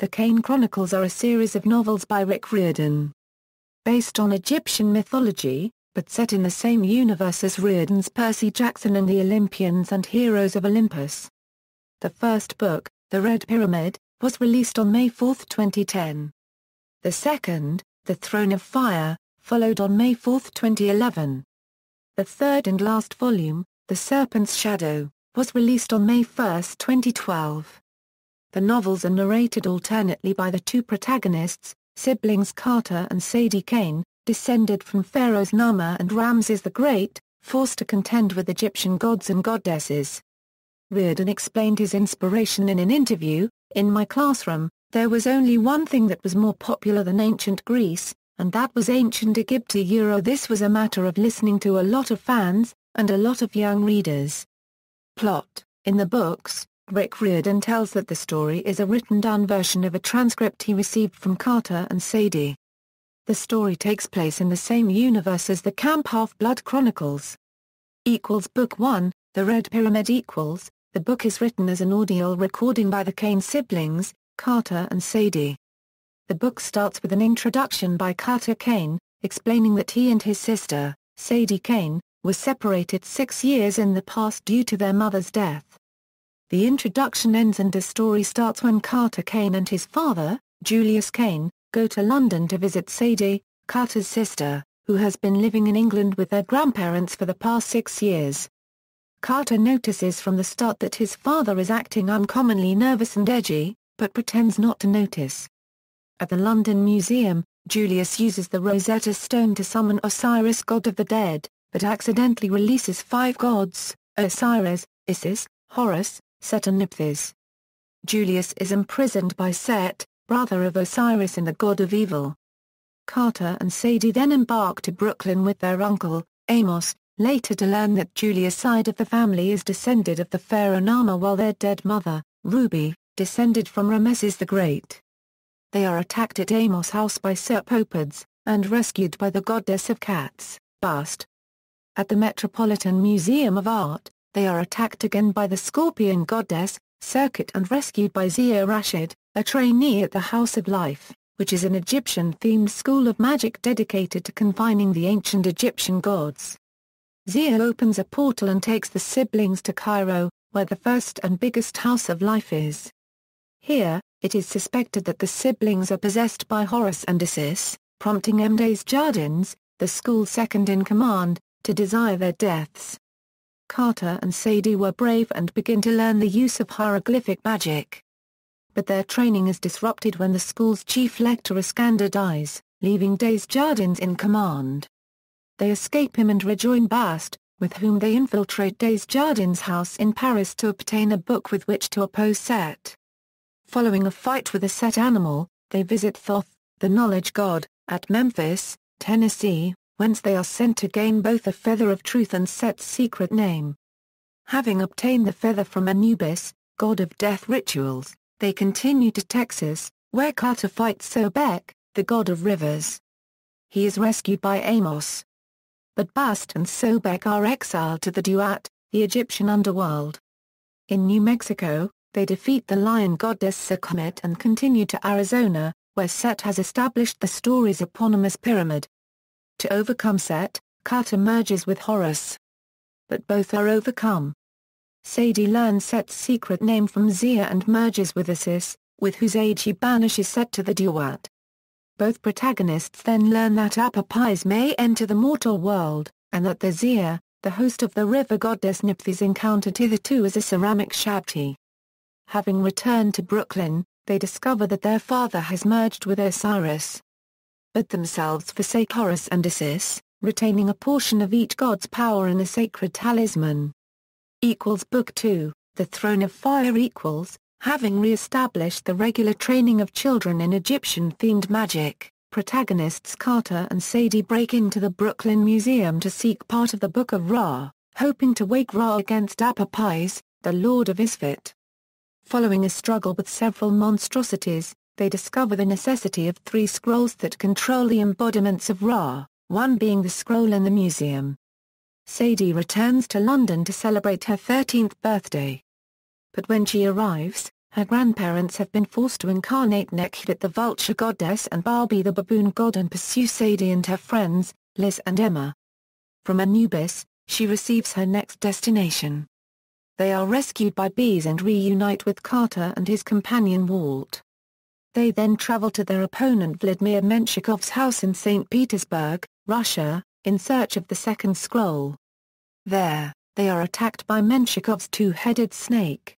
The Kane Chronicles are a series of novels by Rick Riordan. Based on Egyptian mythology, but set in the same universe as Riordan's Percy Jackson and the Olympians and Heroes of Olympus. The first book, The Red Pyramid, was released on May 4, 2010. The second, The Throne of Fire, followed on May 4, 2011. The third and last volume, The Serpent's Shadow, was released on May 1, 2012. The novels are narrated alternately by the two protagonists, siblings Carter and Sadie Kane, descended from Pharaohs Narmer and Ramses the Great, forced to contend with Egyptian gods and goddesses. Riordan explained his inspiration in an interview, "In my classroom, there was only one thing that was more popular than ancient Greece, and that was ancient Egypt. This was a matter of listening to a lot of fans, and a lot of young readers." Plot: in the books, Rick Riordan tells that the story is a written-down version of a transcript he received from Carter and Sadie. The story takes place in the same universe as the Camp Half-Blood Chronicles. Book 1, The Red Pyramid. The book is written as an audio recording by the Kane siblings, Carter and Sadie. The book starts with an introduction by Carter Kane, explaining that he and his sister, Sadie Kane, were separated 6 years in the past due to their mother's death. The introduction ends and the story starts when Carter Kane and his father, Julius Kane, go to London to visit Sadie, Carter's sister, who has been living in England with their grandparents for the past 6 years. Carter notices from the start that his father is acting uncommonly nervous and edgy, but pretends not to notice. At the London Museum, Julius uses the Rosetta Stone to summon Osiris, god of the dead, but accidentally releases 5 gods: Osiris, Isis, Horus, Set and Nephthys. Julius is imprisoned by Set, brother of Osiris and the god of evil. Carter and Sadie then embark to Brooklyn with their uncle, Amos, later to learn that Julius' side of the family is descended of the pharaoh Narmer while their dead mother, Ruby, descended from Ramses the Great. They are attacked at Amos' house by serpopods, and rescued by the goddess of cats, Bast. At the Metropolitan Museum of Art, they are attacked again by the scorpion goddess, Serpent, and rescued by Zia Rashid, a trainee at the House of Life, which is an Egyptian-themed school of magic dedicated to confining the ancient Egyptian gods. Zia opens a portal and takes the siblings to Cairo, where the first and biggest House of Life is. Here, it is suspected that the siblings are possessed by Horus and Isis, prompting Des Jardins, the school's second-in-command, to desire their deaths. Carter and Sadie were brave and begin to learn the use of hieroglyphic magic. But their training is disrupted when the school's chief lecturer Iskander dies, leaving Des Jardins in command. They escape him and rejoin Bast, with whom they infiltrate Des Jardins' house in Paris to obtain a book with which to oppose Set. Following a fight with a Set animal, they visit Thoth, the knowledge god, at Memphis, Tennessee, whence they are sent to gain both the Feather of Truth and Set's secret name. Having obtained the feather from Anubis, god of death rituals, they continue to Texas, where Carter fights Sobek, the god of rivers. He is rescued by Amos. But Bast and Sobek are exiled to the Duat, the Egyptian underworld. In New Mexico, they defeat the lion goddess Sekhmet and continue to Arizona, where Set has established the story's eponymous pyramid. To overcome Set, Carter merges with Horus. But both are overcome. Sadie learns Set's secret name from Zia and merges with Isis, with whose aid she banishes Set to the Duat. Both protagonists then learn that Apopais may enter the mortal world, and that the Zia, the host of the river goddess Nephthys, encountered hitherto as a ceramic shabti. Having returned to Brooklyn, they discover that their father has merged with Osiris. But themselves forsake Horus and Isis, retaining a portion of each god's power in a sacred talisman. Book 2, The Throne of Fire. Having re-established the regular training of children in Egyptian-themed magic, protagonists Carter and Sadie break into the Brooklyn Museum to seek part of the Book of Ra, hoping to wage Ra against Apopais, the Lord of Isfet. Following a struggle with several monstrosities, they discover the necessity of 3 scrolls that control the embodiments of Ra, one being the scroll in the museum. Sadie returns to London to celebrate her 13th birthday. But when she arrives, Her grandparents have been forced to incarnate Nekhet the vulture goddess and Barbie the baboon god and pursue Sadie and her friends, Liz and Emma. From Anubis, she receives her next destination. They are rescued by bees and reunite with Carter and his companion Walt. They then travel to their opponent Vladimir Menshikov's house in St. Petersburg, Russia, in search of the second scroll. There, they are attacked by Menshikov's two-headed snake.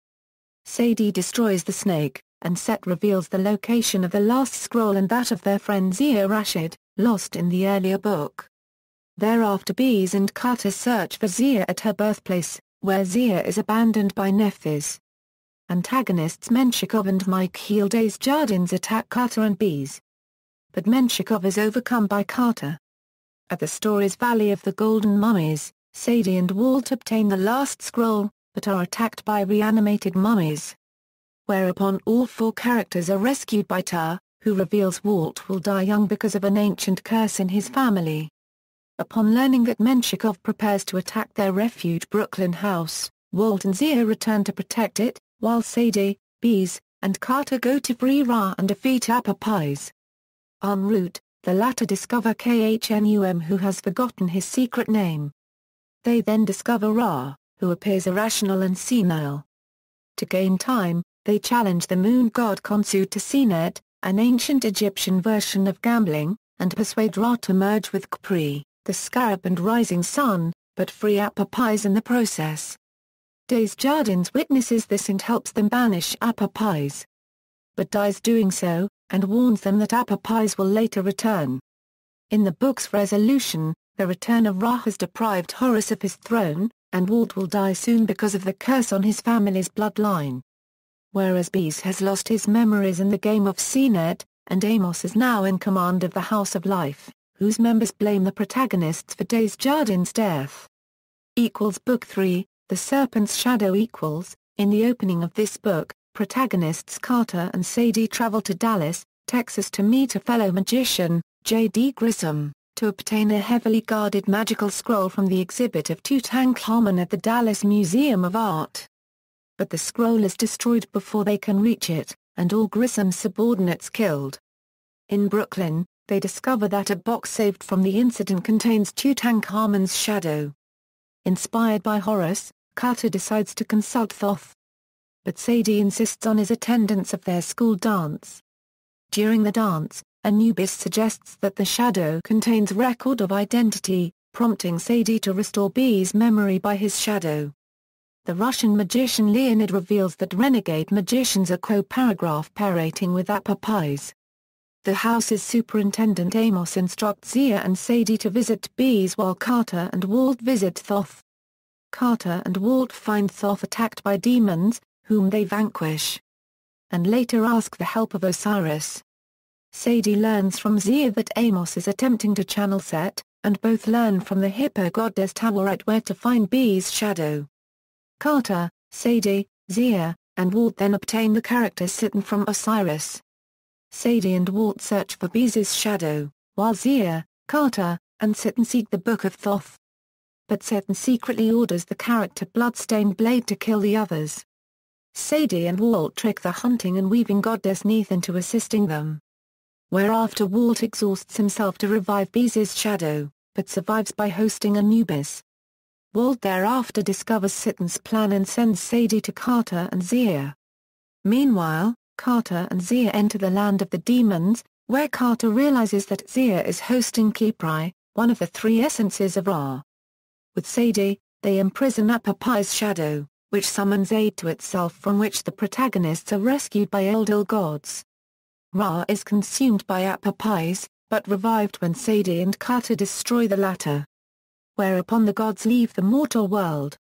Sadie destroys the snake, and Set reveals the location of the last scroll and that of their friend Zia Rashid, lost in the earlier book. Thereafter Bees and Carter search for Zia at her birthplace, where Zia is abandoned by Nephthys. Antagonists Menshikov and Michel Des Jardins attack Carter and Bees. But Menshikov is overcome by Carter. At the story's Valley of the Golden Mummies, Sadie and Walt obtain the last scroll, but are attacked by reanimated mummies. Whereupon all four characters are rescued by Ta, who reveals Walt will die young because of an ancient curse in his family. Upon learning that Menshikov prepares to attack their refuge Brooklyn house, Walt and Zia return to protect it, while Sadie, Bees, and Carter go to free Ra and defeat Apopais. En route, the latter discover Khnum who has forgotten his secret name. They then discover Ra, who appears irrational and senile. To gain time, they challenge the moon god Khonsu to Senet, an ancient Egyptian version of gambling, and persuade Ra to merge with Khpri, the scarab and rising sun, but free Apopais in the process. Des Jardins witnesses this and helps them banish Apopais, but dies doing so, and warns them that Apopais will later return. In the book's resolution, the return of Ra has deprived Horus of his throne, and Walt will die soon because of the curse on his family's bloodline. Whereas Bees has lost his memories in the game of Senet, and Amos is now in command of the House of Life, whose members blame the protagonists for Des Jardins' death. Book 3, The Serpent's Shadow. In the opening of this book, protagonists Carter and Sadie travel to Dallas, Texas to meet a fellow magician, J.D. Grissom, to obtain a heavily guarded magical scroll from the exhibit of Tutankhamun at the Dallas Museum of Art. But the scroll is destroyed before they can reach it, and all Grissom's subordinates killed. In Brooklyn, they discover that a box saved from the incident contains Tutankhamun's shadow. Inspired by Horus, Carter decides to consult Thoth. But Sadie insists on his attendance of their school dance. During the dance, Anubis suggests that the shadow contains record of identity, prompting Sadie to restore Bee's memory by his shadow. The Russian magician Leonid reveals that renegade magicians are co-paragraph-parating with Apopais. The house's superintendent Amos instructs Zia and Sadie to visit Bees while Carter and Walt visit Thoth. Carter and Walt find Thoth attacked by demons, whom they vanquish, and later ask the help of Osiris. Sadie learns from Zia that Amos is attempting to channel Set, and both learn from the hippo goddess Taweret where to find Bee's shadow. Carter, Sadie, Zia, and Walt then obtain the character Satan from Osiris. Sadie and Walt search for Bees' shadow, while Zia, Carter, and Satan seek the Book of Thoth. But Satan secretly orders the character Bloodstained Blade to kill the others. Sadie and Walt trick the hunting and weaving goddess Neith into assisting them. Whereafter Walt exhausts himself to revive Bees' shadow, but survives by hosting Anubis. Walt thereafter discovers Satan's plan and sends Sadie to Carter and Zia. Meanwhile, Carter and Zia enter the land of the demons, where Carter realizes that Zia is hosting Khepri, one of the three essences of Ra. With Sadie, they imprison Apopai's shadow, which summons aid to itself, from which the protagonists are rescued by Eldil gods. Ra is consumed by Apopais, but revived when Sadie and Carter destroy the latter. Whereupon the gods leave the mortal world.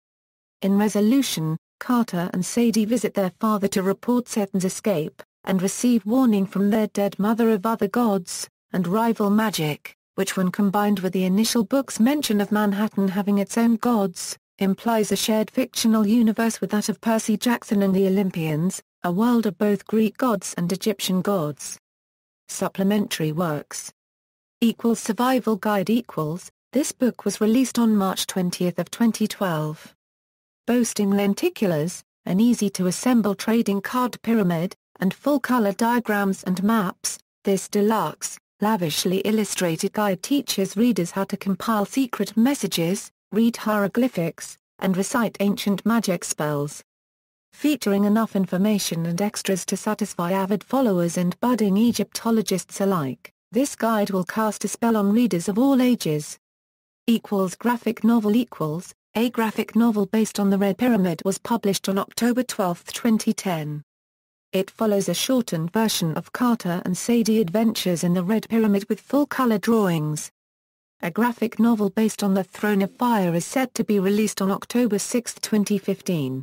In resolution, Carter and Sadie visit their father to report Satan's escape, and receive warning from their dead mother of other gods, and rival magic, which when combined with the initial book's mention of Manhattan having its own gods, implies a shared fictional universe with that of Percy Jackson and the Olympians, a world of both Greek gods and Egyptian gods. Supplementary works. Survival Guide. This book was released on March 20 of 2012. Boasting lenticulars, an easy-to-assemble trading card pyramid, and full-color diagrams and maps. This deluxe, lavishly illustrated guide teaches readers how to compile secret messages, read hieroglyphics, and recite ancient magic spells. Featuring enough information and extras to satisfy avid followers and budding Egyptologists alike, this guide will cast a spell on readers of all ages. Graphic novel. A graphic novel based on the Red Pyramid was published on October 12, 2010. It follows a shortened version of Carter and Sadie Adventures in the Red Pyramid with full-color drawings. A graphic novel based on the Throne of Fire is set to be released on October 6, 2015.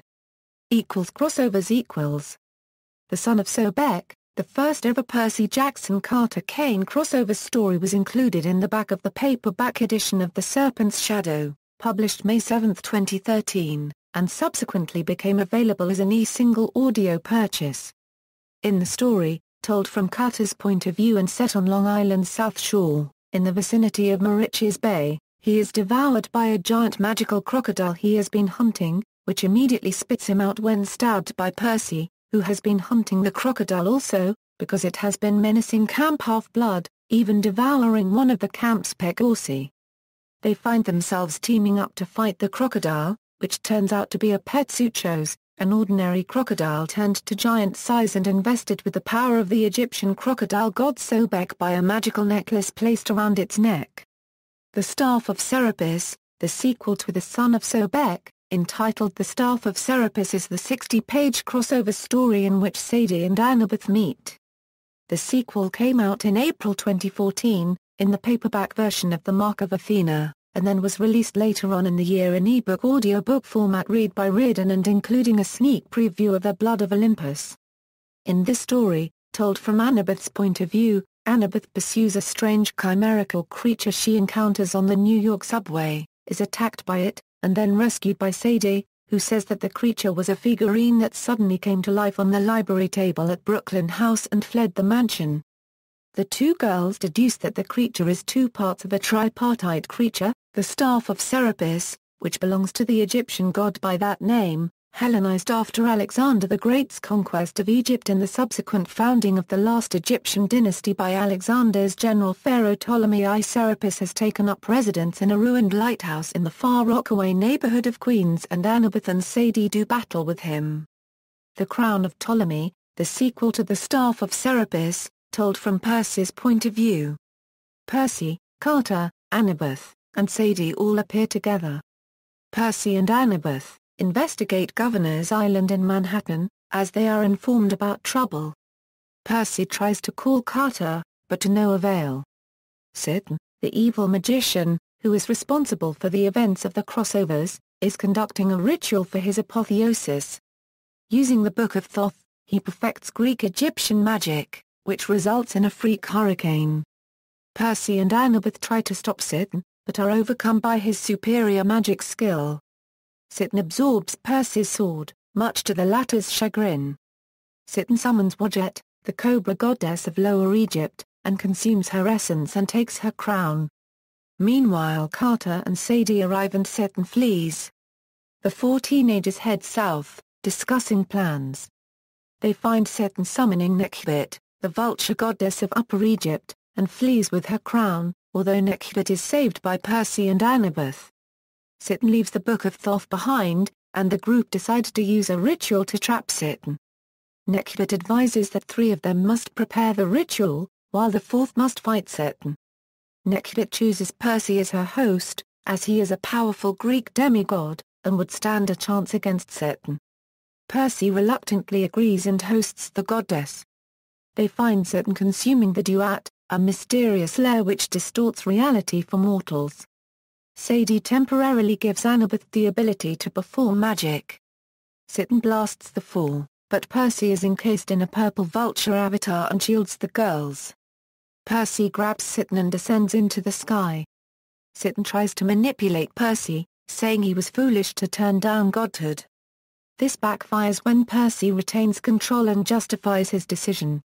Crossovers. The Son of Sobek, the first ever Percy Jackson Carter Kane crossover story, was included in the back of the paperback edition of The Serpent's Shadow, published May 7, 2013, and subsequently became available as an e-single audio purchase. In the story, told from Carter's point of view and set on Long Island's South Shore, in the vicinity of Moriches Bay, he is devoured by a giant magical crocodile he has been hunting, which immediately spits him out when stabbed by Percy, who has been hunting the crocodile also, because it has been menacing Camp Half-Blood, even devouring one of the camp's Pegorsi. They find themselves teaming up to fight the crocodile, which turns out to be a pet Suchos, an ordinary crocodile turned to giant size and invested with the power of the Egyptian crocodile god Sobek by a magical necklace placed around its neck. The Staff of Serapis, the sequel to The Son of Sobek, entitled The Staff of Serapis, is the 60-page crossover story in which Sadie and Anubis meet. The sequel came out in April 2014, in the paperback version of The Mark of Athena, and then was released later on in the year in ebook audiobook format read by Riordan and including a sneak preview of The Blood of Olympus. In this story, told from Anubis' point of view, Anubis pursues a strange chimerical creature she encounters on the New York subway, is attacked by it, and then rescued by Sadie, who says that the creature was a figurine that suddenly came to life on the library table at Brooklyn House and fled the mansion. The two girls deduce that the creature is two parts of a tripartite creature, the Staff of Serapis, which belongs to the Egyptian god by that name, Hellenized after Alexander the Great's conquest of Egypt and the subsequent founding of the last Egyptian dynasty by Alexander's general Pharaoh Ptolemy I. Serapis has taken up residence in a ruined lighthouse in the Far Rockaway neighborhood of Queens, and Anubis and Sadie do battle with him. The Crown of Ptolemy, the sequel to the Staff of Serapis, told from Percy's point of view. Percy, Carter, Anubis, and Sadie all appear together. Percy and Anubis investigate Governor's Island in Manhattan, as they are informed about trouble. Percy tries to call Carter, but to no avail. Satan, the evil magician, who is responsible for the events of the crossovers, is conducting a ritual for his apotheosis. Using the Book of Thoth, he perfects Greek-Egyptian magic, which results in a freak hurricane. Percy and Anubis try to stop Satan, but are overcome by his superior magic skill. Satan absorbs Percy's sword, much to the latter's chagrin. Satan summons Wadjet, the cobra goddess of Lower Egypt, and consumes her essence and takes her crown. Meanwhile, Carter and Sadie arrive and Satan flees. The four teenagers head south, discussing plans. They find Satan summoning Nekhbit, the vulture goddess of Upper Egypt, and flees with her crown, although Nekhbit is saved by Percy and Anubis. Satan leaves the Book of Thoth behind, and the group decides to use a ritual to trap Satan. Nekhbit advises that three of them must prepare the ritual, while the fourth must fight Satan. Nekhbit chooses Percy as her host, as he is a powerful Greek demigod, and would stand a chance against Satan. Percy reluctantly agrees and hosts the goddess. They find Satan consuming the duat, a mysterious lair which distorts reality for mortals. Sadie temporarily gives Anubis the ability to perform magic. Satan blasts the four, but Percy is encased in a purple vulture avatar and shields the girls. Percy grabs Satan and descends into the sky. Satan tries to manipulate Percy, saying he was foolish to turn down godhood. This backfires when Percy retains control and justifies his decision.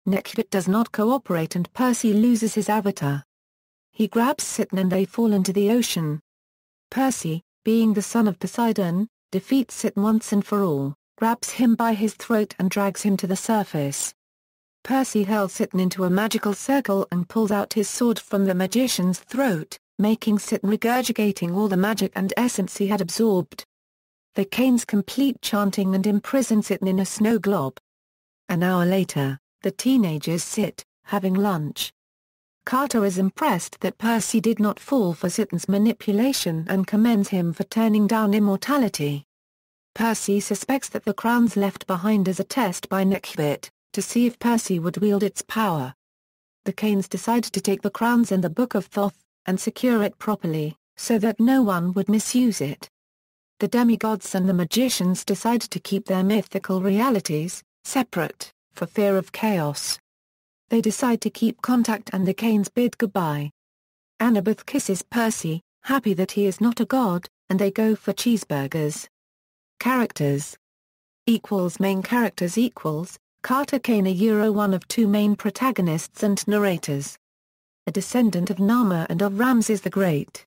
Nekhbit does not cooperate and Percy loses his avatar. He grabs Satan and they fall into the ocean. Percy, being the son of Poseidon, defeats Satan once and for all, grabs him by his throat and drags him to the surface. Percy hurls Sitten into a magical circle and pulls out his sword from the magician's throat, making Sitten regurgitating all the magic and essence he had absorbed. The Kanes complete chanting and imprison Sitten in a snow globe. An hour later, the teenagers sit, having lunch. Carter is impressed that Percy did not fall for Sitten's manipulation and commends him for turning down immortality. Percy suspects that the crown's left behind as a test by Nekbit, to see if Percy would wield its power. The Kanes decide to take the crowns and the Book of Thoth, and secure it properly, so that no one would misuse it. The demigods and the magicians decide to keep their mythical realities separate, for fear of chaos. They decide to keep contact and the Kanes bid goodbye. Anubis kisses Percy, happy that he is not a god, and they go for cheeseburgers. Characters Main characters Carter Kane one of two main protagonists and narrators. A descendant of Narmer and of Ramses the Great.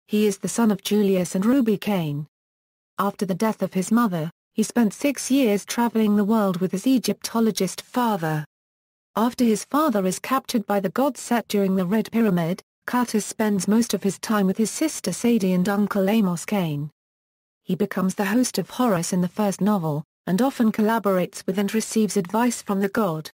He is the son of Julius and Ruby Kane. After the death of his mother, he spent 6 years traveling the world with his Egyptologist father. After his father is captured by the god Set during the Red Pyramid, Carter spends most of his time with his sister Sadie and uncle Amos Kane. He becomes the host of Horus in the first novel, and often collaborates with and receives advice from the god.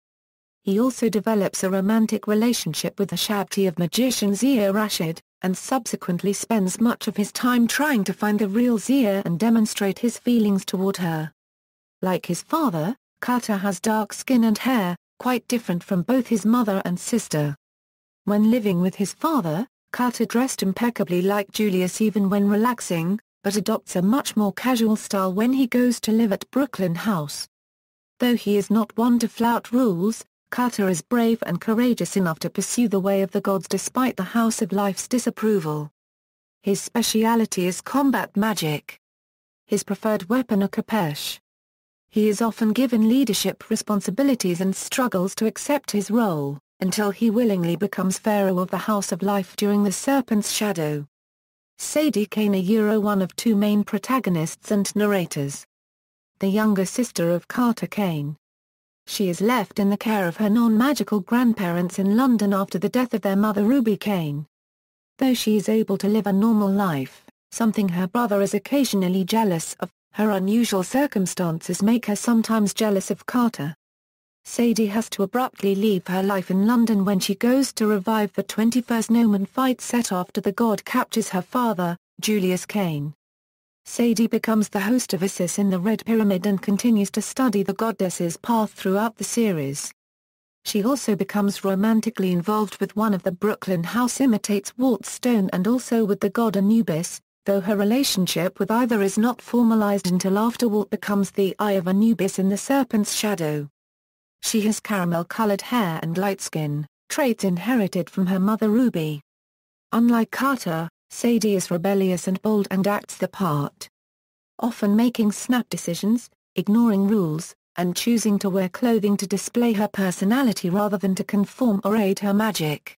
He also develops a romantic relationship with the Shabti of magician Zia Rashid, and subsequently spends much of his time trying to find the real Zia and demonstrate his feelings toward her. Like his father, Carter has dark skin and hair, quite different from both his mother and sister. When living with his father, Carter dressed impeccably like Julius even when relaxing, but adopts a much more casual style when he goes to live at Brooklyn House. Though he is not one to flout rules, Carter is brave and courageous enough to pursue the way of the gods despite the House of Life's disapproval. His speciality is combat magic. His preferred weapon a khopesh. He is often given leadership responsibilities and struggles to accept his role, until he willingly becomes Pharaoh of the House of Life during the Serpent's shadow. Sadie Kane one of two main protagonists and narrators. The younger sister of Carter Kane. She is left in the care of her non-magical grandparents in London after the death of their mother Ruby Kane. Though she is able to live a normal life, something her brother is occasionally jealous of. Her unusual circumstances make her sometimes jealous of Carter. Sadie has to abruptly leave her life in London when she goes to revive the 21st Gnomon fight set after the god captures her father, Julius Kane. Sadie becomes the host of Isis in the Red Pyramid and continues to study the goddess's path throughout the series. She also becomes romantically involved with one of the Brooklyn House imitates Walt Stone and also with the god Anubis, though her relationship with either is not formalized until after Walt becomes the Eye of Anubis in the Serpent's shadow. She has caramel-colored hair and light skin, traits inherited from her mother Ruby. Unlike Carter, Sadie is rebellious and bold and acts the part. Often making snap decisions, ignoring rules, and choosing to wear clothing to display her personality rather than to conform or aid her magic.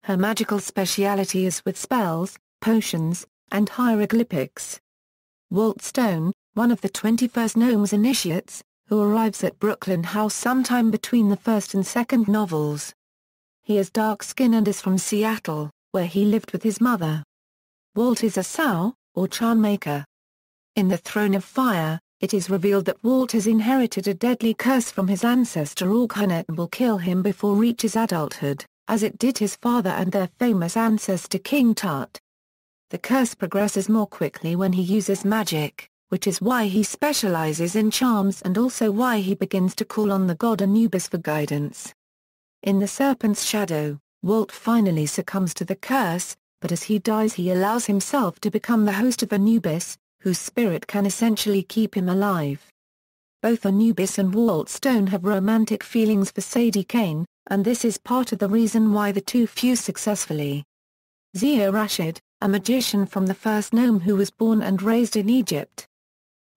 Her magical speciality is with spells, potions, and hieroglyphics. Walt Stone, one of the 21st Gnomes initiates, who arrives at Brooklyn House sometime between the first and second novels. He has dark skin and is from Seattle, where he lived with his mother. Walt is a Sao, or charm maker. In The Throne of Fire, it is revealed that Walt has inherited a deadly curse from his ancestor Orkhanate and will kill him before reaches adulthood, as it did his father and their famous ancestor King Tut. The curse progresses more quickly when he uses magic, which is why he specializes in charms and also why he begins to call on the god Anubis for guidance. In the Serpent's shadow, Walt finally succumbs to the curse, but as he dies he allows himself to become the host of Anubis, whose spirit can essentially keep him alive. Both Anubis and Walt Stone have romantic feelings for Sadie Kane, and this is part of the reason why the two fuse successfully. Zia Rashid, a magician from the first Gnome who was born and raised in Egypt.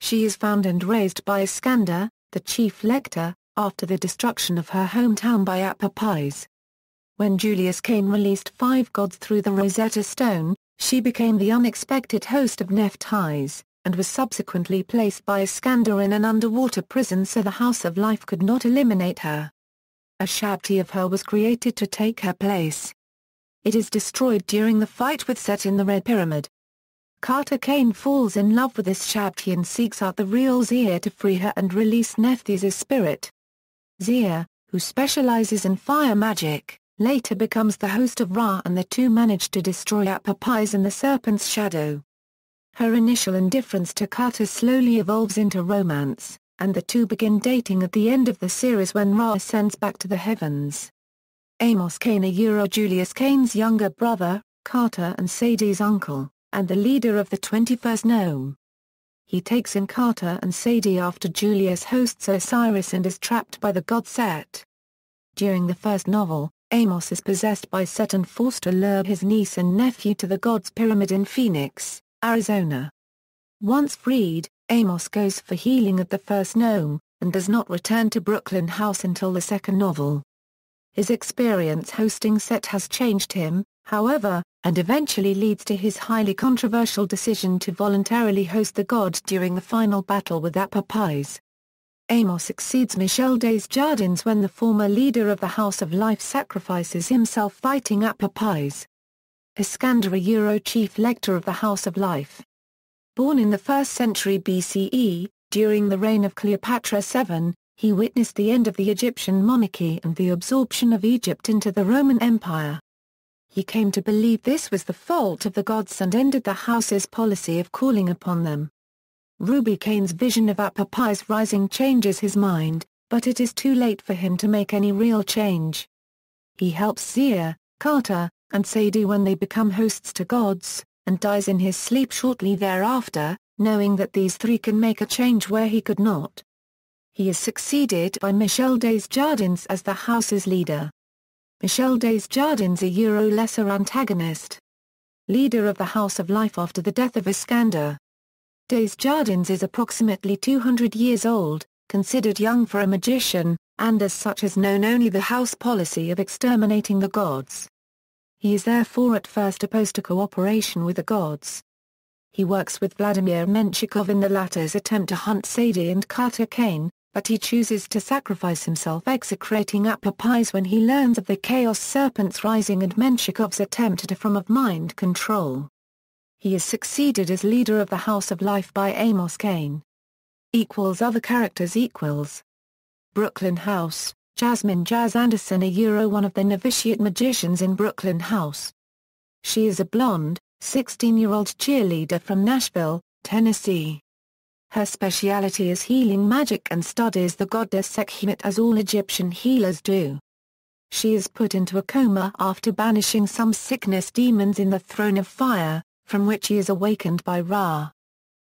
She is found and raised by Iskander, the chief lector, after the destruction of her hometown by Apopis. When Julius Kane released 5 gods through the Rosetta Stone, she became the unexpected host of Nephthys, and was subsequently placed by Iskander in an underwater prison so the House of Life could not eliminate her. A Shabti of her was created to take her place. It is destroyed during the fight with Set in the Red Pyramid. Carter Kane falls in love with this Shabti and seeks out the real Zia to free her and release Nephthys' spirit. Zia, who specializes in fire magic, later becomes the host of Ra, and the two manage to destroy Apopais in the Serpent's shadow. Her initial indifference to Carter slowly evolves into romance, and the two begin dating at the end of the series when Ra ascends back to the heavens. Amos Kane, Julius Kane's younger brother, Carter and Sadie's uncle, and the leader of the 21st Gnome. He takes in Carter and Sadie after Julius hosts Osiris and is trapped by the god Set. During the first novel, Amos is possessed by Set and forced to lure his niece and nephew to the god's pyramid in Phoenix, Arizona. Once freed, Amos goes for healing at the first Gnome, and does not return to Brooklyn House until the second novel. His experience hosting Set has changed him, however, and eventually leads to his highly controversial decision to voluntarily host the god during the final battle with Apopais. Amos succeeds Michel Des Jardins when the former leader of the House of Life sacrifices himself fighting Apopais. Iskander, chief lector of the House of Life. Born in the 1st century BCE, during the reign of Cleopatra VII, he witnessed the end of the Egyptian monarchy and the absorption of Egypt into the Roman Empire. He came to believe this was the fault of the gods and ended the house's policy of calling upon them. Ruby Kane's vision of Apopais rising changes his mind, but it is too late for him to make any real change. He helps Zia, Carter, and Sadie when they become hosts to gods, and dies in his sleep shortly thereafter, knowing that these three can make a change where he could not. He is succeeded by Michel Des Jardins as the house's leader. Michel Des Jardins, lesser antagonist. Leader of the House of Life after the death of Iskander. Des Jardins is approximately 200 years old, considered young for a magician, and as such has known only the house policy of exterminating the gods. He is therefore at first opposed to cooperation with the gods. He works with Vladimir Menshikov in the latter's attempt to hunt Sadie and Carter Kane, but he chooses to sacrifice himself execrating Apopais when he learns of the Chaos Serpent's rising and Menshikov's attempt at a form of mind control. He is succeeded as leader of the House of Life by Amos Kane. Other characters Brooklyn House, Jasmine Jazz Anderson, one of the novitiate magicians in Brooklyn House. She is a blonde, 16-year-old cheerleader from Nashville, Tennessee. Her speciality is healing magic and studies the goddess Sekhmet as all Egyptian healers do. She is put into a coma after banishing some sickness demons in the Throne of Fire, from which he is awakened by Ra.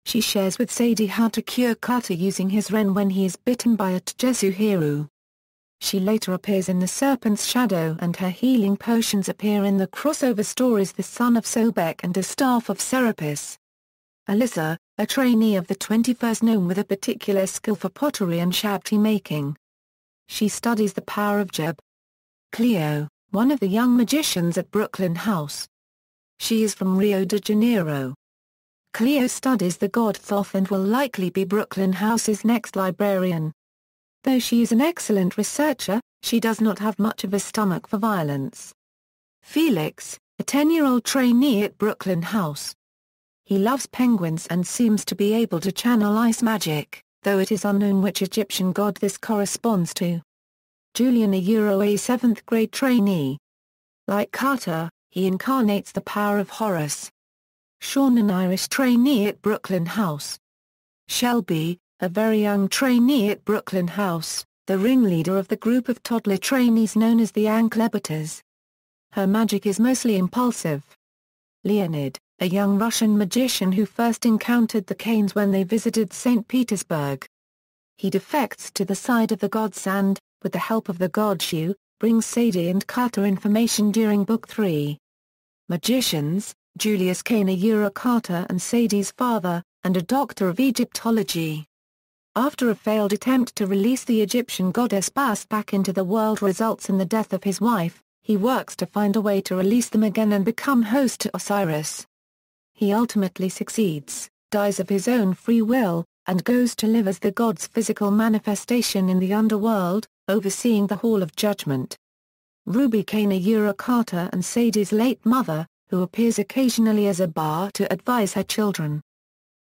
She shares with Sadie how to cure Carter using his wren when he is bitten by a Tjesuheru. She later appears in the Serpent's shadow and her healing potions appear in the crossover stories The Son of Sobek and The Staff of Serapis. Alyssa, a trainee of the 21st Gnome with a particular skill for pottery and shabti making. She studies the power of Jeb. Cleo, one of the young magicians at Brooklyn House. She is from Rio de Janeiro. Cleo studies the god Thoth and will likely be Brooklyn House's next librarian. Though she is an excellent researcher, she does not have much of a stomach for violence. Felix, a 10-year-old trainee at Brooklyn House. He loves penguins and seems to be able to channel ice magic, though it is unknown which Egyptian god this corresponds to. Julian, a 7th grade trainee. Like Carter, he incarnates the power of Horus. Sean, an Irish trainee at Brooklyn House. Shelby, a very young trainee at Brooklyn House, the ringleader of the group of toddler trainees known as the Anklebators. Her magic is mostly impulsive. Leonid, a young Russian magician who first encountered the Kanes when they visited St. Petersburg. He defects to the side of the gods and, with the help of the god Shu, brings Sadie and Carter information during Book 3. Magicians, Julius Kane, a Carter and Sadie's father, and a doctor of Egyptology. After a failed attempt to release the Egyptian goddess Bast back into the world results in the death of his wife, he works to find a way to release them again and become host to Osiris. He ultimately succeeds, dies of his own free will, and goes to live as the god's physical manifestation in the underworld, overseeing the Hall of Judgment. Ruby Kane, Carter and Sadie's late mother, who appears occasionally as a bar to advise her children.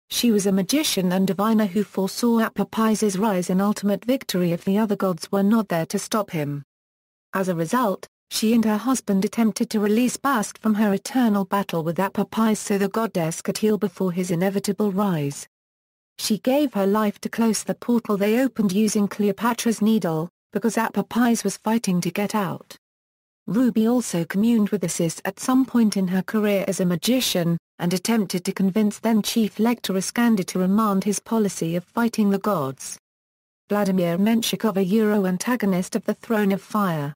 She was a magician and diviner who foresaw Apophis' rise and ultimate victory if the other gods were not there to stop him. As a result, she and her husband attempted to release Bast from her eternal battle with Apophis so the goddess could heal before his inevitable rise. She gave her life to close the portal they opened using Cleopatra's Needle, because Apophis was fighting to get out. Ruby also communed with Isis at some point in her career as a magician, and attempted to convince then-Chief Lector Iskander to remand his policy of fighting the gods. Vladimir Menshikov, antagonist of the Throne of Fire.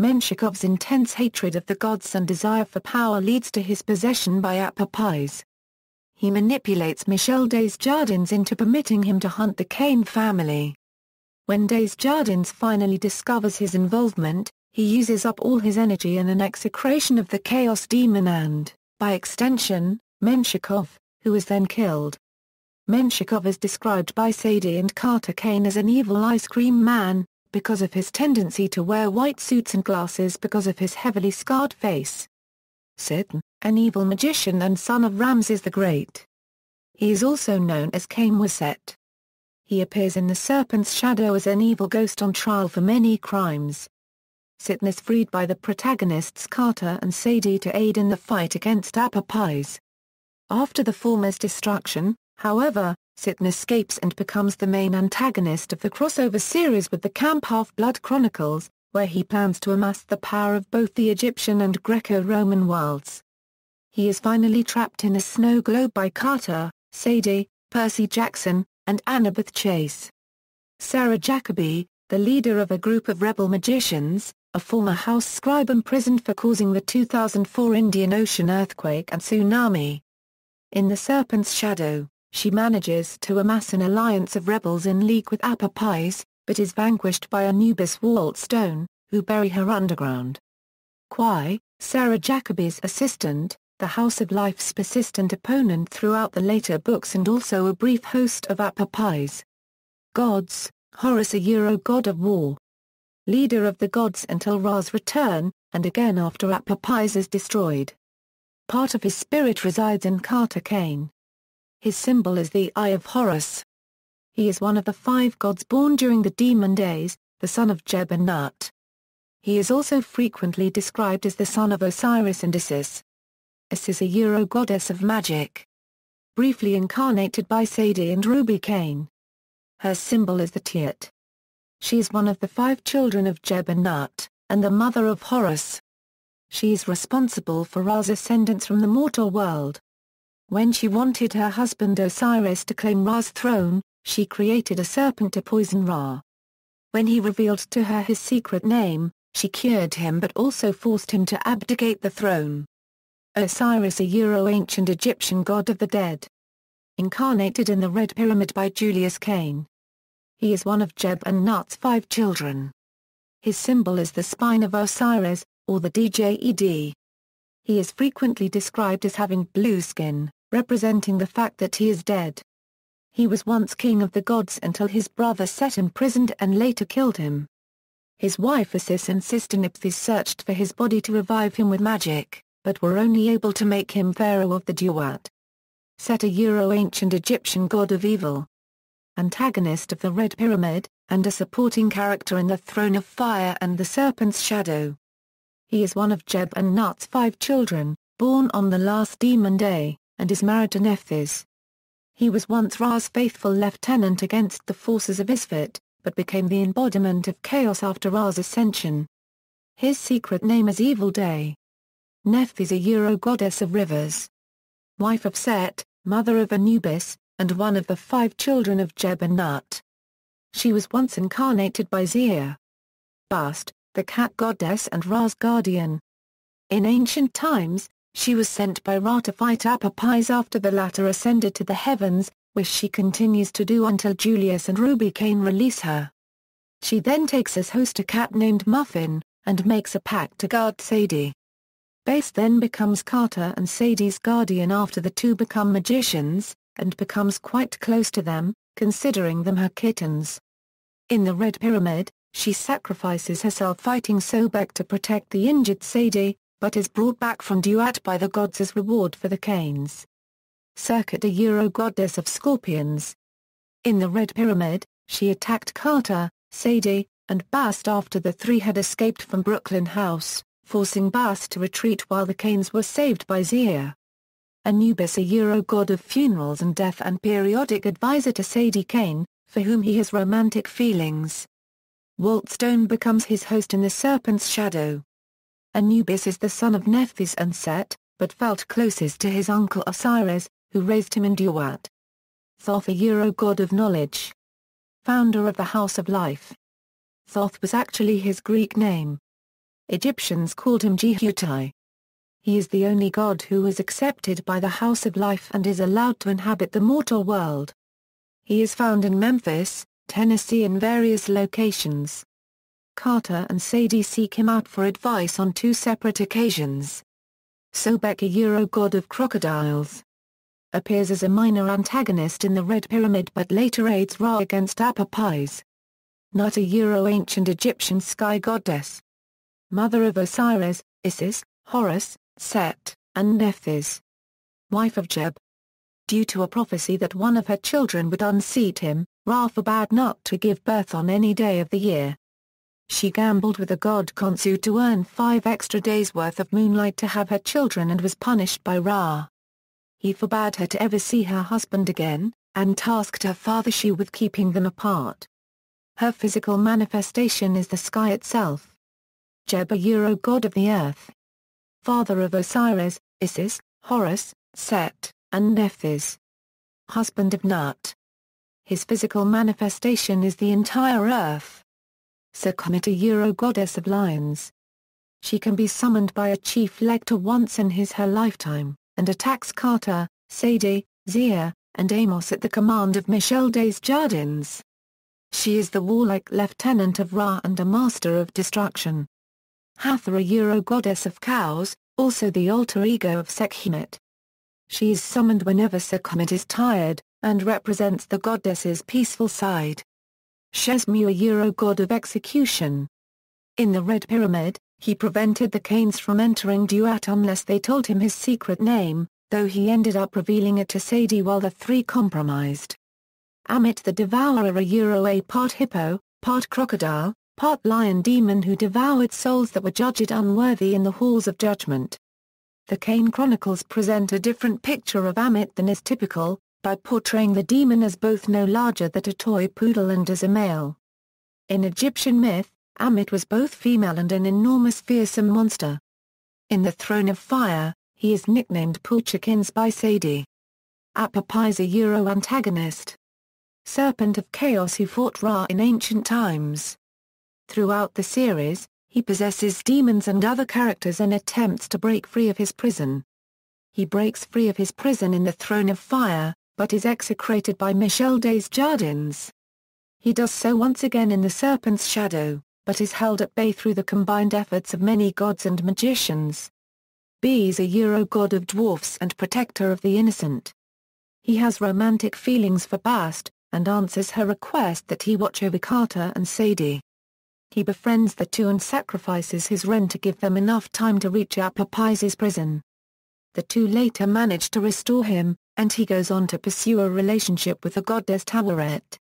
Menshikov's intense hatred of the gods and desire for power leads to his possession by Apophis. He manipulates Michel Des Jardins into permitting him to hunt the Kane family. When Des Jardins finally discovers his involvement, he uses up all his energy in an execration of the Chaos Demon and, by extension, Menshikov, who is then killed. Menshikov is described by Sadie and Carter Kane as an evil ice cream man, because of his tendency to wear white suits and glasses because of his heavily scarred face. Serpent, an evil magician and son of Ramses the Great. He is also known as Kane Waset. He appears in the Serpent's shadow as an evil ghost on trial for many crimes. Sitn is freed by the protagonists Carter and Sadie to aid in the fight against Apophis. After the former's destruction, however, Sitn escapes and becomes the main antagonist of the crossover series with the Camp Half-Blood Chronicles, where he plans to amass the power of both the Egyptian and Greco-Roman worlds. He is finally trapped in a snow globe by Carter, Sadie, Percy Jackson, and Annabeth Chase. Sarah Jacobi, the leader of a group of rebel magicians, a former house scribe imprisoned for causing the 2004 Indian Ocean earthquake and tsunami. In the Serpent's shadow, she manages to amass an alliance of rebels in league with Apophis, but is vanquished by Anubis Walt Stone, who bury her underground. Quai, Sarah Jacobi's assistant, the House of Life's persistent opponent throughout the later books and also a brief host of Apophis. Gods, Horus, god of war. Leader of the gods until Ra's return, and again after Apophis is destroyed. Part of his spirit resides in Carter Kane. His symbol is the Eye of Horus. He is one of the 5 gods born during the Demon Days, the son of Geb and Nut. He is also frequently described as the son of Osiris and Isis. Isis, a goddess of magic. Briefly incarnated by Sadie and Ruby Kane. Her symbol is the Tiet. She is one of the 5 children of Geb and Nut, and the mother of Horus. She is responsible for Ra's ascendance from the mortal world. When she wanted her husband Osiris to claim Ra's throne, she created a serpent to poison Ra. When he revealed to her his secret name, she cured him but also forced him to abdicate the throne. Osiris, ancient Egyptian god of the dead. Incarnated in the Red Pyramid by Julius Cain. He is one of Geb and Nut's 5 children. His symbol is the spine of Osiris, or the Djed. He is frequently described as having blue skin, representing the fact that he is dead. He was once king of the gods until his brother Set imprisoned and later killed him. His wife Isis and sister Nephthys searched for his body to revive him with magic, but were only able to make him pharaoh of the Duat. Set, ancient Egyptian god of evil. Antagonist of the Red Pyramid, and a supporting character in the Throne of Fire and the Serpent's Shadow. He is one of Geb and Nut's 5 children, born on the last Demon Day, and is married to Nephthys. He was once Ra's faithful lieutenant against the forces of Isfet, but became the embodiment of chaos after Ra's ascension. His secret name is Evil Day. Nephthys, a goddess of rivers. Wife of Set, mother of Anubis, and one of the 5 children of Geb and Nut. She was once incarnated by Zia. Bast, the cat goddess and Ra's guardian. In ancient times, she was sent by Ra to fight Apophis after the latter ascended to the heavens, which she continues to do until Julius and Ruby Kane release her. She then takes as host a cat named Muffin, and makes a pact to guard Sadie. Bast then becomes Carter and Sadie's guardian after the two become magicians, and becomes quite close to them, considering them her kittens. In the Red Pyramid, she sacrifices herself fighting Sobek to protect the injured Sadie, but is brought back from Duat by the gods as reward for the Kanes. Serpent, a goddess of scorpions. In the Red Pyramid, she attacked Carter, Sadie, and Bast after the three had escaped from Brooklyn House, forcing Bast to retreat while the Kanes were saved by Zia. Anubis, a god of funerals and death and periodic advisor to Sadie Kane, for whom he has romantic feelings. Walt Stone becomes his host in the Serpent's shadow. Anubis is the son of Nephthys and Set, but felt closest to his uncle Osiris, who raised him in Duat. Thoth, a god of knowledge. Founder of the House of Life. Thoth was actually his Greek name. Egyptians called him Jehutai. He is the only god who is accepted by the House of Life and is allowed to inhabit the mortal world. He is found in Memphis, Tennessee and various locations. Carter and Sadie seek him out for advice on two separate occasions. Sobek, a god of crocodiles. Appears as a minor antagonist in the Red Pyramid but later aids Ra against Apopis. Nut, a ancient Egyptian sky goddess. Mother of Osiris, Isis, Horus, Set, and Nephthys. Wife of Geb. Due to a prophecy that one of her children would unseat him, Ra forbade Nut to give birth on any day of the year. She gambled with the god Khonsu to earn 5 extra days' worth of moonlight to have her children and was punished by Ra. He forbade her to ever see her husband again, and tasked her father Shu with keeping them apart. Her physical manifestation is the sky itself. Geb, a god of the earth. Father of Osiris, Isis, Horus, Set, and Nephthys. Husband of Nut. His physical manifestation is the entire earth. Sekhmet, a goddess of lions. She can be summoned by a chief lector once in her lifetime, and attacks Carter, Sadie, Zia, and Amos at the command of Michel Des Jardins. She is the warlike lieutenant of Ra and a master of destruction. Hathor, a goddess of cows, also the alter ego of Sekhmet. She is summoned whenever Sekhmet is tired, and represents the goddess's peaceful side. Shesmu, a god of execution. In the Red Pyramid, he prevented the Kanes from entering Duat unless they told him his secret name, though he ended up revealing it to Sadie while the three compromised. Amit, the Devourer, a part hippo, part crocodile, part lion demon who devoured souls that were judged unworthy in the halls of judgment. The Kane Chronicles present a different picture of Amit than is typical, by portraying the demon as both no larger than a toy poodle and as a male. In Egyptian myth, Amit was both female and an enormous fearsome monster. In the Throne of Fire, he is nicknamed Pulchikins by Sadie. Apopis, a antagonist. Serpent of Chaos who fought Ra in ancient times. Throughout the series, he possesses demons and other characters and attempts to break free of his prison. He breaks free of his prison in the Throne of Fire, but is execrated by Michel Des Jardins. He does so once again in the Serpent's shadow, but is held at bay through the combined efforts of many gods and magicians. Bes, a god of dwarfs and protector of the innocent. He has romantic feelings for Bast, and answers her request that he watch over Carter and Sadie. He befriends the two and sacrifices his wren to give them enough time to reach Apopis's prison. The two later manage to restore him, and he goes on to pursue a relationship with the goddess Taweret.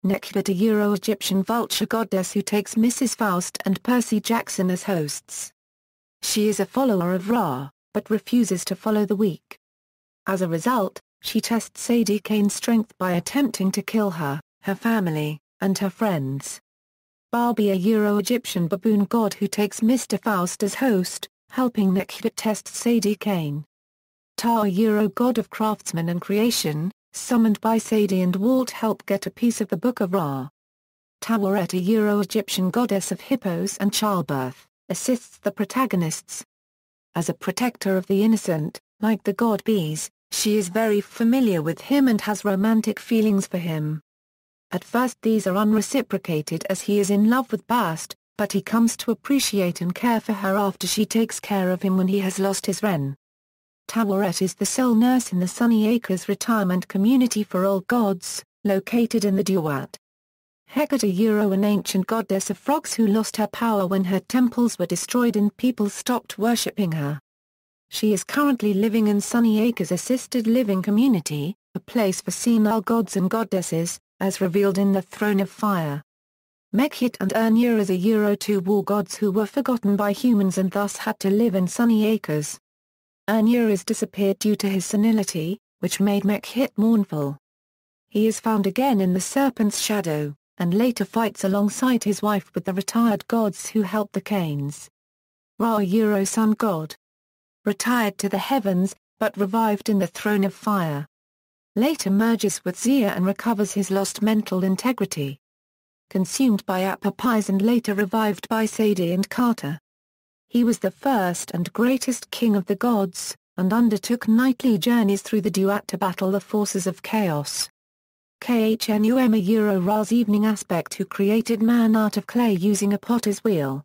Nekhbet, a Egyptian vulture goddess who takes Mrs. Faust and Percy Jackson as hosts. She is a follower of Ra, but refuses to follow the weak. As a result, she tests Sadie Kane's strength by attempting to kill her, her family, and her friends. Barbie, a Egyptian baboon god who takes Mr. Faust as host, helping Nekhbet test Sadie Kane. Ta, a god of craftsmen and creation, summoned by Sadie and Walt help get a piece of the Book of Ra. Taweret, a Egyptian goddess of hippos and childbirth, assists the protagonists. As a protector of the innocent, like the god Bes, she is very familiar with him and has romantic feelings for him. At first these are unreciprocated as he is in love with Bast, but he comes to appreciate and care for her after she takes care of him when he has lost his wren. Taweret is the sole nurse in the Sunny Acres retirement community for old gods, located in the Duat. Hecate, an ancient goddess of frogs who lost her power when her temples were destroyed and people stopped worshipping her. She is currently living in Sunny Acres Assisted Living Community, a place for senile gods and goddesses, as revealed in the Throne of Fire. Mekhit and Urnur are two war gods who were forgotten by humans and thus had to live in Sunny Acres. Urnur disappeared due to his senility, which made Mekhit mournful. He is found again in the Serpent's shadow, and later fights alongside his wife with the retired gods who helped the Kanes. Ra, sun god. Retired to the heavens, but revived in the Throne of Fire. Later merges with Zia and recovers his lost mental integrity. Consumed by Apopais and later revived by Sadie and Carter. He was the first and greatest king of the gods, and undertook nightly journeys through the Duat to battle the forces of chaos. Khnum Ra's evening aspect who created man out of clay using a potter's wheel.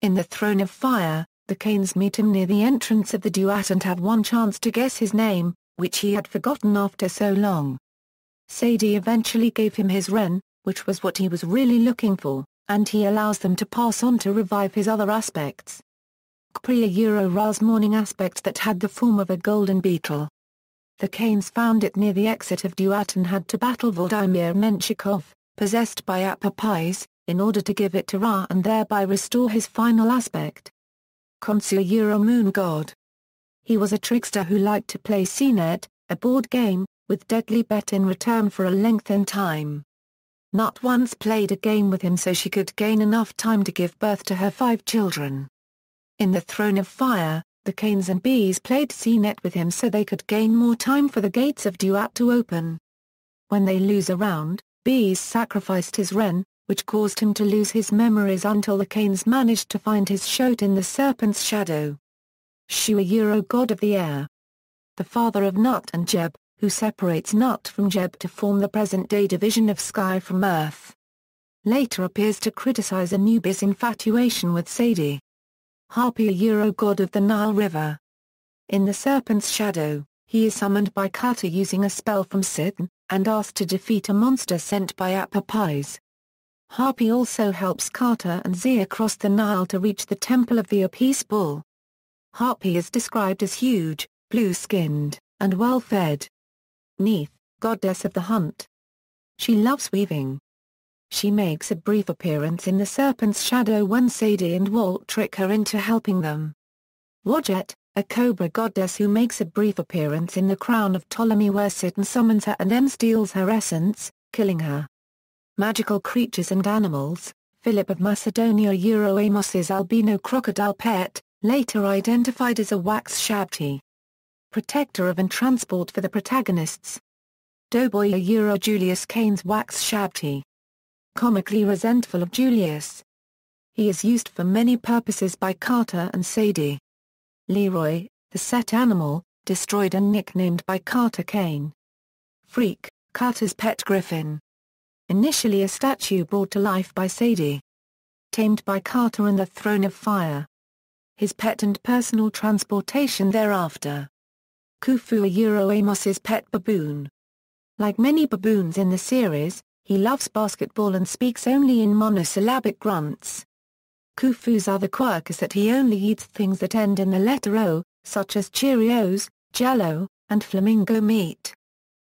In the Throne of Fire, the Kanes meet him near the entrance of the Duat and have one chance to guess his name, which he had forgotten after so long. Sadie eventually gave him his Ren, which was what he was really looking for, and he allows them to pass on to revive his other aspects. Kpriya Ra's morning aspect that had the form of a golden beetle. The Kanes found it near the exit of Duat and had to battle Vladimir Menshikov, possessed by Apopais, in order to give it to Ra and thereby restore his final aspect. Khonsu moon god. He was a trickster who liked to play Senet, a board game, with deadly bet in return for a lengthened time. Nut once played a game with him so she could gain enough time to give birth to her 5 children. In the Throne of Fire, the Kanes and Bees played Senet with him so they could gain more time for the gates of Duat to open. When they lose a round, Bees sacrificed his Ren, which caused him to lose his memories until the Kanes managed to find his Shot in the Serpent's shadow. Shu, god of the air. The father of Nut and Jeb, who separates Nut from Jeb to form the present-day division of sky from earth. Later appears to criticize Anubis' infatuation with Sadie. Harpy, god of the Nile River. In the Serpent's shadow, he is summoned by Carter using a spell from Sitn, and asked to defeat a monster sent by Apopais. Harpy also helps Carter and Zia cross the Nile to reach the Temple of the Apis Bull. Harpy is described as huge, blue-skinned, and well-fed. Neith, goddess of the hunt. She loves weaving. She makes a brief appearance in the Serpent's shadow when Sadie and Walt trick her into helping them. Wadjet, a cobra goddess who makes a brief appearance in the Crown of Ptolemy where Sitn summons her and then steals her essence, killing her. Magical creatures and animals, Philip of Macedonia Amos's albino crocodile pet, later identified as a wax shabti. Protector of and transport for the protagonists. Doughboy Julius Cain's wax shabti. Comically resentful of Julius. He is used for many purposes by Carter and Sadie. Leroy, the set animal, destroyed and nicknamed by Carter Kane. Freak, Carter's pet griffin. Initially a statue brought to life by Sadie. Tamed by Carter in the Throne of Fire. His pet and personal transportation thereafter. Khufu, Amos's pet baboon. Like many baboons in the series, he loves basketball and speaks only in monosyllabic grunts. Khufu's other quirk is that he only eats things that end in the letter O, such as Cheerios, Jell-O, and flamingo meat.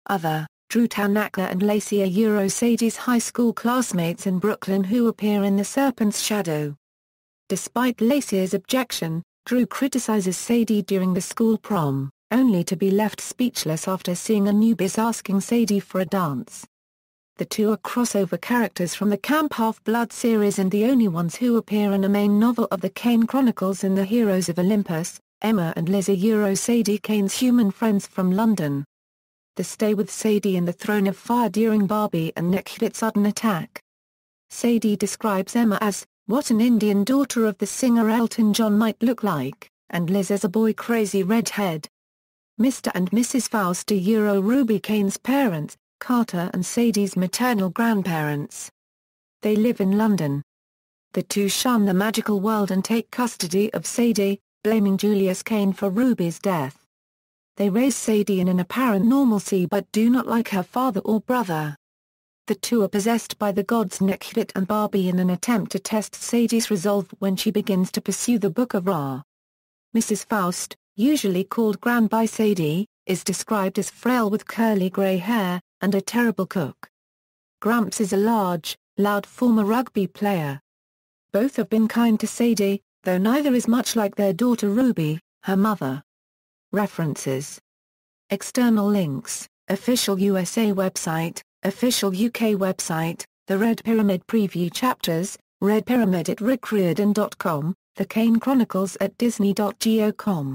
Other, Drew Tanaka and Lacey are Sadie's high school classmates in Brooklyn who appear in the Serpent's shadow. Despite Lacey's objection, Drew criticizes Sadie during the school prom, only to be left speechless after seeing Anubis asking Sadie for a dance. The two are crossover characters from the Camp Half-Blood series and the only ones who appear in a main novel of the Kane Chronicles in the Heroes of Olympus. Emma and Liz are Sadie Kane's human friends from London. They stay with Sadie in the Throne of Fire during Barbie and Nick's sudden attack. Sadie describes Emma as, what an Indian daughter of the singer Elton John might look like, and Liz as a boy-crazy redhead. Mr. and Mrs. Faust are Ruby Kane's parents, Carter and Sadie's maternal grandparents. They live in London. The two shun the magical world and take custody of Sadie, blaming Julius Kane for Ruby's death. They raise Sadie in an apparent normalcy but do not like her father or brother. The two are possessed by the gods Nekhbit and Barbie in an attempt to test Sadie's resolve when she begins to pursue the Book of Ra. Mrs. Faust, usually called Gran by Sadie, is described as frail with curly grey hair, and a terrible cook. Gramps is a large, loud former rugby player. Both have been kind to Sadie, though neither is much like their daughter Ruby, her mother. References. External links: Official USA website, Official UK website, The Red Pyramid Preview Chapters, Red Pyramid at rickriordan.com, The Kane Chronicles at disney.go.com.